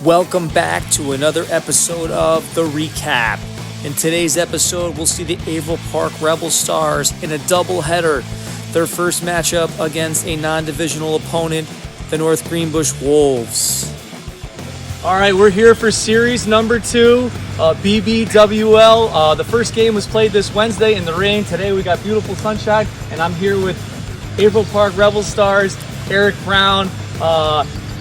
Welcome back to another episode of The Recap. In today's episode, we'll see the Averill Park Rebel Stars in a doubleheader. Their first matchup against a non-divisional opponent, the North Greenbush Wolves. All right, we're here for series number 2, BBWL. The first game was played this Wednesday in the rain. Today we got beautiful sunshine, and I'm here with Averill Park Rebel Stars, Eric Brown.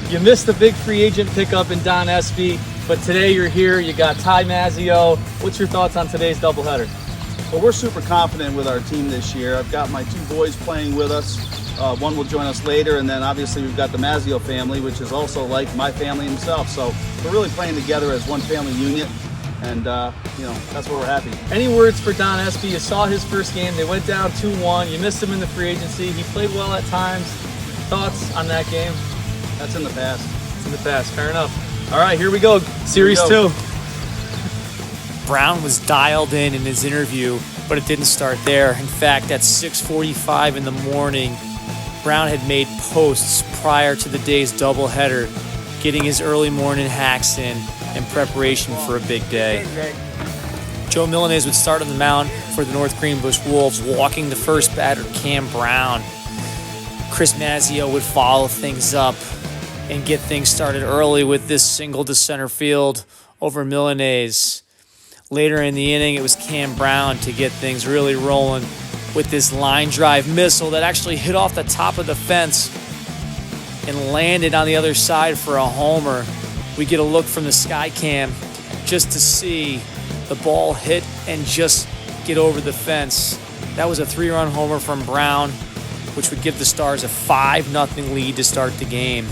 You missed the big free agent pickup in Don Espy, but today you're here. You got Ty Mazzio. What's your thoughts on today's doubleheader? Well, we're super confident with our team this year. I've got my 2 boys playing with us. One will join us later, and then obviously we've got the Mazzio family, which is also like my family himself. So we're really playing together as one family unit, and that's where we're happy. Any words for Don Espy? You saw his first game. They went down 2-1. You missed him in the free agency. He played well at times. Thoughts on that game? That's in the past. It's in the past. Fair enough. All right, here we go. Series 2. Brown was dialed in his interview, but it didn't start there. In fact, at 6:45 in the morning, Brown had made posts prior to the day's doubleheader, getting his early morning hacks in preparation for a big day. Joe Milanese would start on the mound for the North Greenbush Wolves, walking the first batter, Cam Brown. Chris Mazzio would follow things up and get things started early with this single to center field over Milanese. Later in the inning, it was Cam Brown to get things really rolling with this line drive missile that actually hit off the top of the fence and landed on the other side for a homer. We get a look from the sky cam just to see the ball hit and just get over the fence. That was a 3-run homer from Brown, which would give the Stars a 5-0 lead to start the game.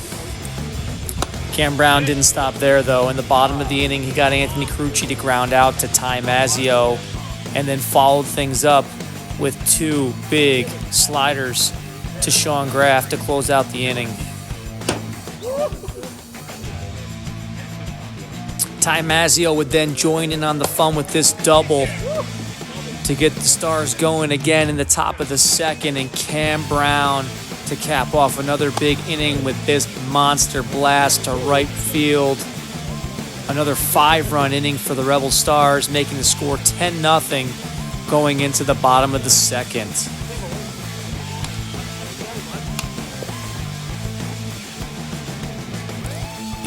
Cam Brown didn't stop there, though. In the bottom of the inning, he got Anthony Carucci to ground out to Ty Mazzio and then followed things up with 2 big sliders to Sean Graff to close out the inning. Ty Mazzio would then join in on the fun with this double to get the Stars going again in the top of the second, and Cam Brown to cap off another big inning with this monster blast to right field. Another 5-run inning for the Rebel Stars, making the score 10-0 going into the bottom of the second.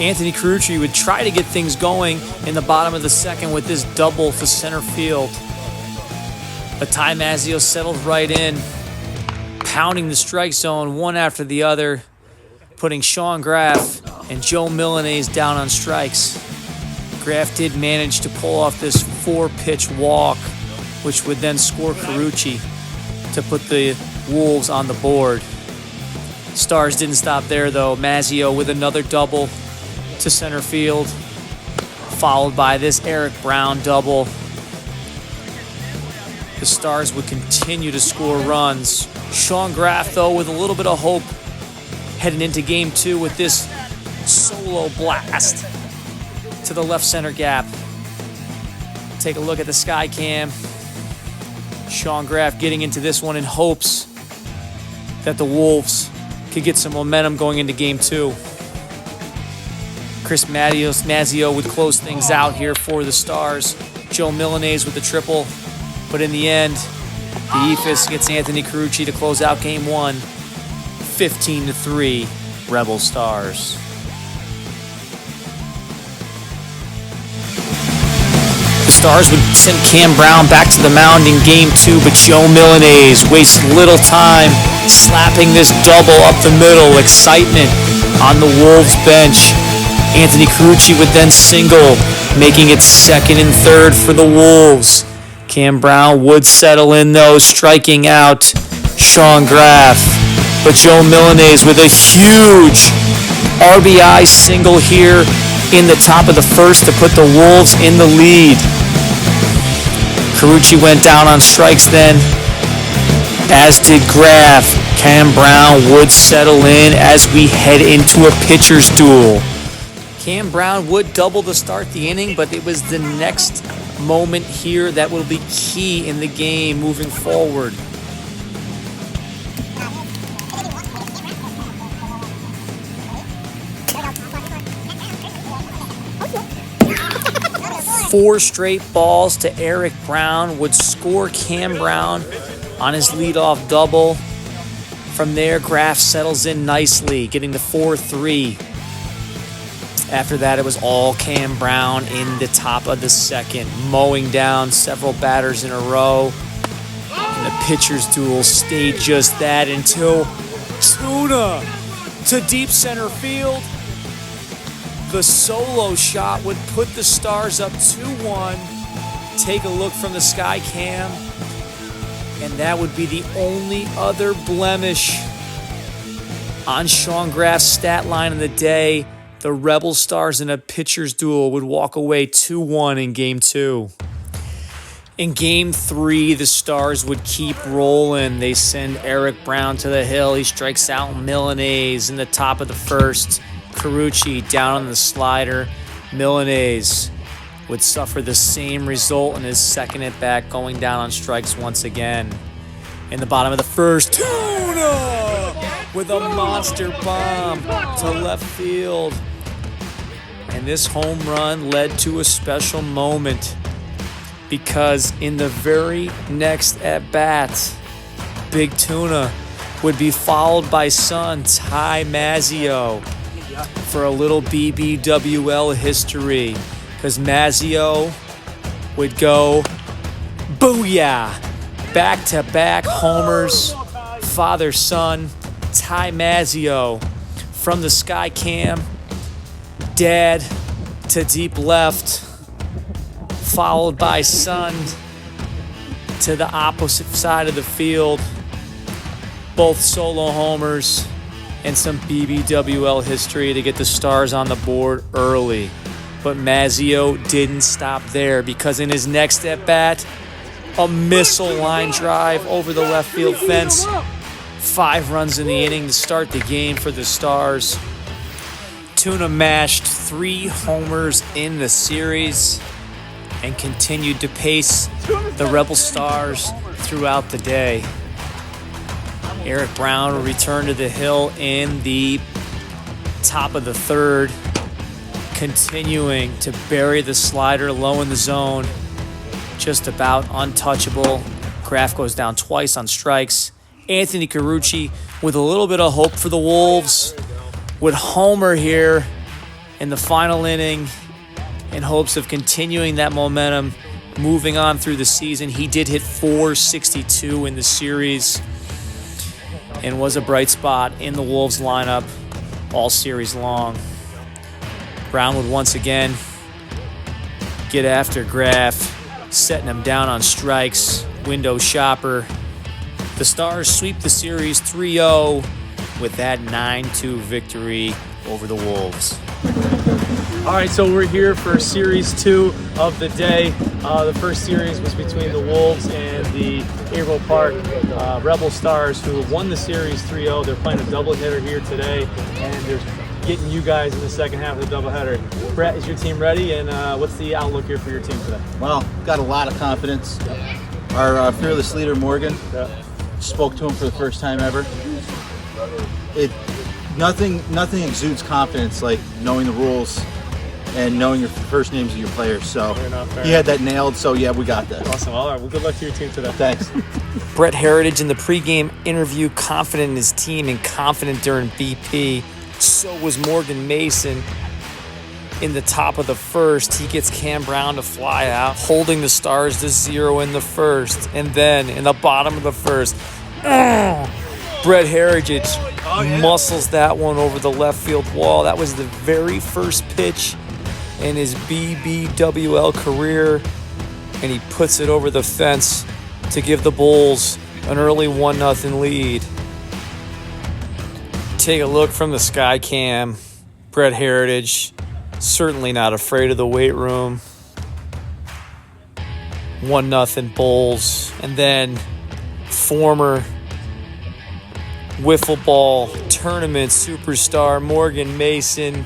Anthony Carucci would try to get things going in the bottom of the second with this double to center field. But Ty Mazzio settled right in, pounding the strike zone one after the other, putting Sean Graff and Joe Milanese down on strikes. Graff did manage to pull off this 4-pitch walk, which would then score Carucci to put the Wolves on the board. Stars didn't stop there, though. Mazzio with another double to center field, followed by this Eric Brown double. The Stars would continue to score runs. Sean Graff, though, with a little bit of hope heading into Game 2 with this solo blast to the left center gap. Take a look at the sky cam. Sean Graff getting into this one in hopes that the Wolves could get some momentum going into Game 2. Chris Mazzio would close things out here for the Stars. Joe Milanese with the triple. But in the end, the Ephus gets Anthony Carucci to close out Game 1, 15-3, Rebel Stars. The Stars would send Cam Brown back to the mound in Game 2, but Joe Milanese wastes little time slapping this double up the middle. Excitement on the Wolves bench. Anthony Carucci would then single, making it 2nd and 3rd for the Wolves. Cam Brown would settle in, though, striking out Sean Graff. But Joe Milanese with a huge RBI single here in the top of the first to put the Wolves in the lead. Carucci went down on strikes then, as did Graff. Cam Brown would settle in as we head into a pitcher's duel. Cam Brown would double to start the inning, but it was the next moment here that will be key in the game moving forward. 4 straight balls to Eric Brown would score Cam Brown on his leadoff double. From there, Graff settles in nicely, getting the 4-3. After that, it was all Cam Brown in the top of the second, mowing down several batters in a row. And the pitcher's duel stayed just that until Tuna to deep center field. The solo shot would put the Stars up 2-1. Take a look from the sky cam. And that would be the only other blemish on Sean Graff's stat line of the day. The Rebel Stars in a pitcher's duel would walk away 2-1 in Game 2. In Game 3, the Stars would keep rolling. They send Eric Brown to the hill. He strikes out Milanese in the top of the first. Carucci down on the slider. Milanese would suffer the same result in his second at-bat, going down on strikes once again. In the bottom of the first, Tuna with a monster bomb to left field. And this home run led to a special moment because in the very next at-bat, Big Tuna would be followed by son Ty Mazzio for a little BBWL history, because Mazzio would go booyah, back-to-back homers, father-son, Ty Mazzio from the sky cam, dad to deep left, followed by son to the opposite side of the field, both solo homers, and some BBWL history to get the Stars on the board early. But Mazzio didn't stop there, because in his next at-bat, a missile line drive over the left field fence. 5 runs in the inning to start the game for the Stars. Tuna mashed 3 homers in the series and continued to pace the Rebel Stars throughout the day. Eric Brown will return to the hill in the top of the third, continuing to bury the slider low in the zone, just about untouchable. Graff goes down twice on strikes. Anthony Carucci, with a little bit of hope for the Wolves, would homer here in the final inning in hopes of continuing that momentum, moving on through the season. He did hit .462 in the series and was a bright spot in the Wolves lineup all series long. Brown would once again get after Graff, setting him down on strikes, window shopper. The Stars sweep the series 3-0 with that 9-2 victory over the Wolves. All right, so we're here for Series 2 of the day. The first series was between the Wolves and the April Park Rebel Stars, who won the series 3-0. They're playing a doubleheader here today, and they're getting you guys in the second half of the doubleheader. Brett, is your team ready, and what's the outlook here for your team today? Well, got a lot of confidence. Our fearless leader, Morgan, spoke to him for the first time ever. Nothing exudes confidence like knowing the rules and knowing your first names of your players. So he had that nailed, so yeah, we got that. Awesome. All right, well, good luck to your team today. Thanks. Brett Heritage in the pregame interview, confident in his team and confident during BP. So was Morgan Mason in the top of the first. He gets Cam Brown to fly out, holding the Stars to 0 in the first. And then in the bottom of the first, Brett Heritage muscles that one over the left field wall. That was the very first pitch in his BBWL career, and he puts it over the fence to give the Bulls an early 1-0 lead. Take a look from the sky cam. Brett Heritage, certainly not afraid of the weight room. 1-0 Bulls. And then former wiffle ball tournament superstar Morgan Mason.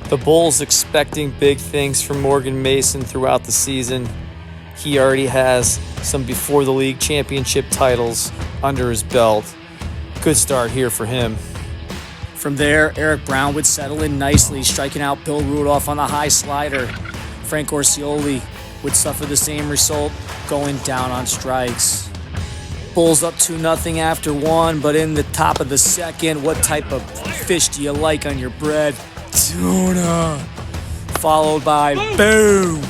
The Bulls expecting big things from Morgan Mason throughout the season. He already has some before the league championship titles under his belt. Good start here for him. From there, Eric Brown would settle in nicely, striking out Bill Rudolph on the high slider. Frank Orsioli would suffer the same result, going down on strikes. Bulls up 2-0 after 1, but in the top of the second, what type of fish do you like on your bread? Tuna. Followed by boom,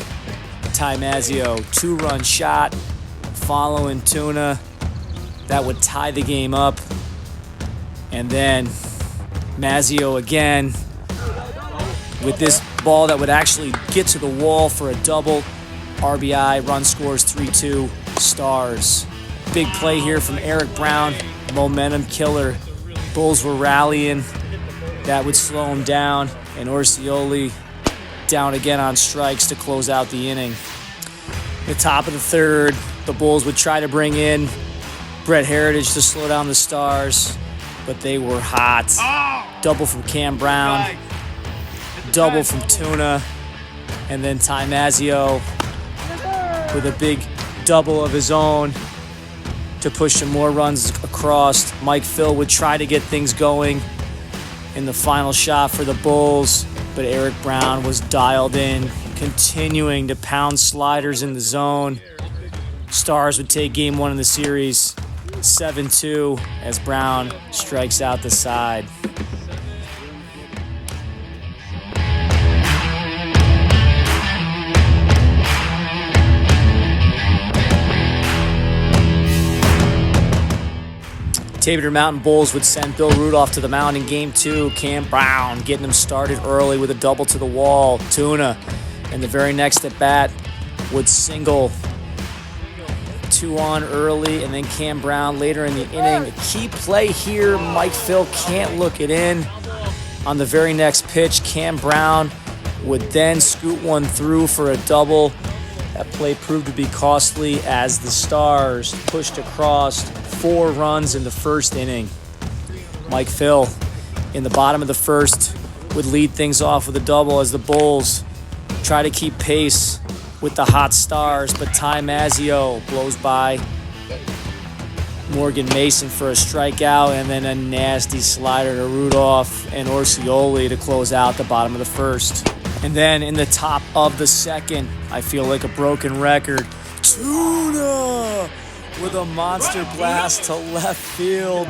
Ty Mazzeo, 2-run shot following Tuna. That would tie the game up. And then Mazzeo again with this ball that would actually get to the wall for a double. RBI, run scores 3-2, Starz. Big play here from Eric Brown, momentum killer. Bulls were rallying. That would slow him down, and Orsioli down again on strikes to close out the inning. The top of the third, the Bulls would try to bring in Brett Heritage to slow down the Starz, but they were hot. Double from Cam Brown, double from Tuna, and then Ty Mazzeo with a big double of his own to push some more runs across. Mike Phil would try to get things going in the final shot for the Bulls, but Eric Brown was dialed in, continuing to pound sliders in the zone. Starz would take game 1 in the series 7-2 as Brown strikes out the side. Tabor Mountain Bulls would send Bill Rudolph to the mound in game 2. Cam Brown getting him started early with a double to the wall. Tuna in the very next at bat would single 2 on early, and then Cam Brown later in the inning. A key play here, Mike Phil can't look it in. On the very next pitch, Cam Brown would then scoot one through for a double. That play proved to be costly as the Starz pushed across 4 runs in the first inning. Mike Phil in the bottom of the first would lead things off with a double as the Bulls try to keep pace with the hot Starz, but Ty Mazzeo blows by Morgan Mason for a strikeout, and then a nasty slider to Rudolph and Orsioli to close out the bottom of the first. And then in the top of the second, I feel like a broken record, Tuna with a monster blast to left field.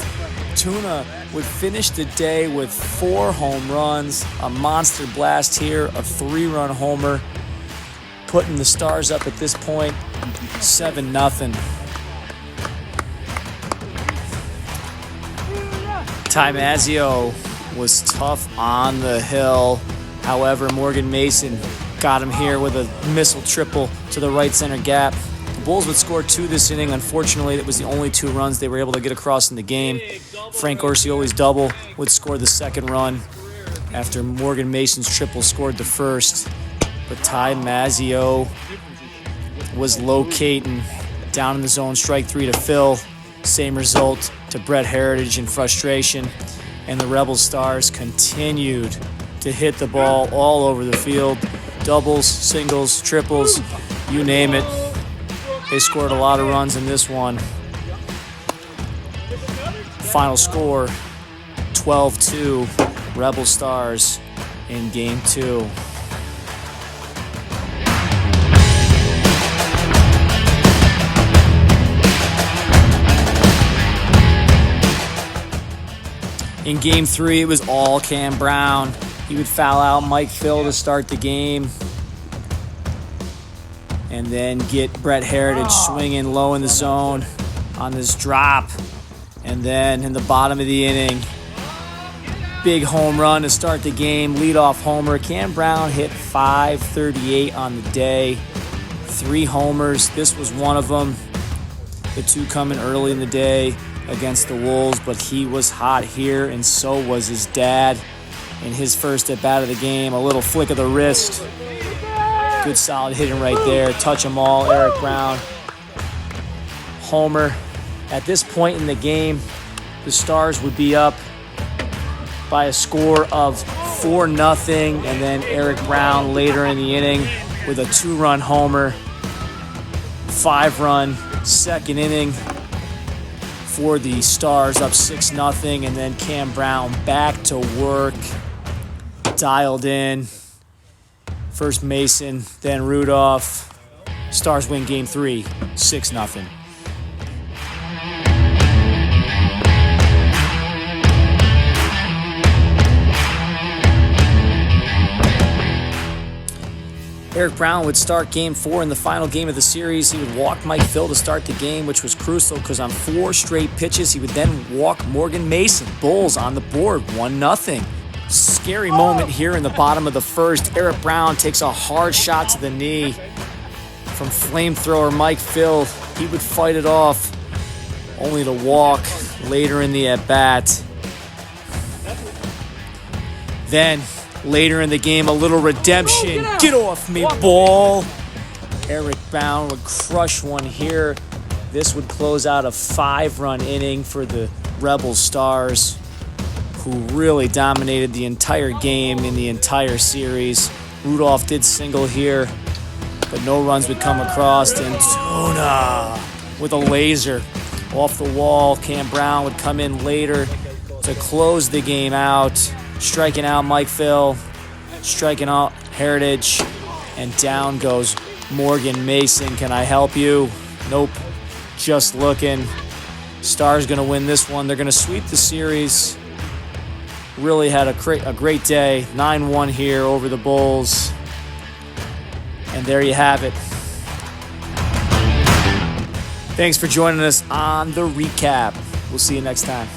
Tuna would finish the day with 4 home runs, a monster blast here, a 3-run homer, putting the Starz up at this point 7-0. Ty Mazzeo was tough on the hill. However, Morgan Mason got him here with a missile triple to the right center gap. The Bulls would score 2 this inning. Unfortunately, that was the only 2 runs they were able to get across in the game. Frank Orsioli's double would score the second run after Morgan Mason's triple scored the first. But Ty Mazzeo was locating down in the zone, strike 3 to Phil. Same result to Brett Heritage in frustration. And the Rebel Starz continued to hit the ball all over the field. Doubles, singles, triples, you name it. They scored a lot of runs in this one. Final score, 12-2, Rebel Starz in game 2. In game 3, it was all Cam Brown. He would foul out Mike Phil to start the game, and then get Brett Heritage swinging low in the zone on this drop. And then in the bottom of the inning, big home run to start the game, leadoff homer. Cam Brown hit .538 on the day, 3 homers. This was one of them. The 2 coming early in the day against the Wolves, but he was hot here, and so was his dad in his first at-bat of the game. A little flick of the wrist. Good solid hitting right there. Touch them all, Eric Brown. Homer. At this point in the game, the Starz would be up by a score of 4-0, and then Eric Brown later in the inning with a 2-run homer. 5-run second inning for the Starz, up 6-0, and then Cam Brown back to work, dialed in First Mason, then Rudolph. Stars win game 3, 6-0. Eric Brown would start game 4 in the final game of the series. He would walk Mike Phil to start the game, which was crucial because on 4 straight pitches, he would then walk Morgan Mason. Bulls on the board, 1-0. Scary moment here in the bottom of the first. Eric Brown takes a hard shot to the knee from flamethrower Mike Phil. He would fight it off, only to walk later in the at-bat. Then, later in the game, a little redemption. Get off me, ball. Eric Brown would crush one here. This would close out a 5-run inning for the Rebel Stars, who really dominated the entire game in the entire series. Rudolph did single here, but no runs would come across. And Tuna with a laser off the wall. Cam Brown would come in later to close the game out, striking out Mike Phil, striking out Heritage, and down goes Morgan Mason. Can I help you? Nope. Just looking. Stars going to win this one. They're going to sweep the series. Really had a great day. 9-1 here over the Bulls. And there you have it. Thanks for joining us on the recap. We'll see you next time.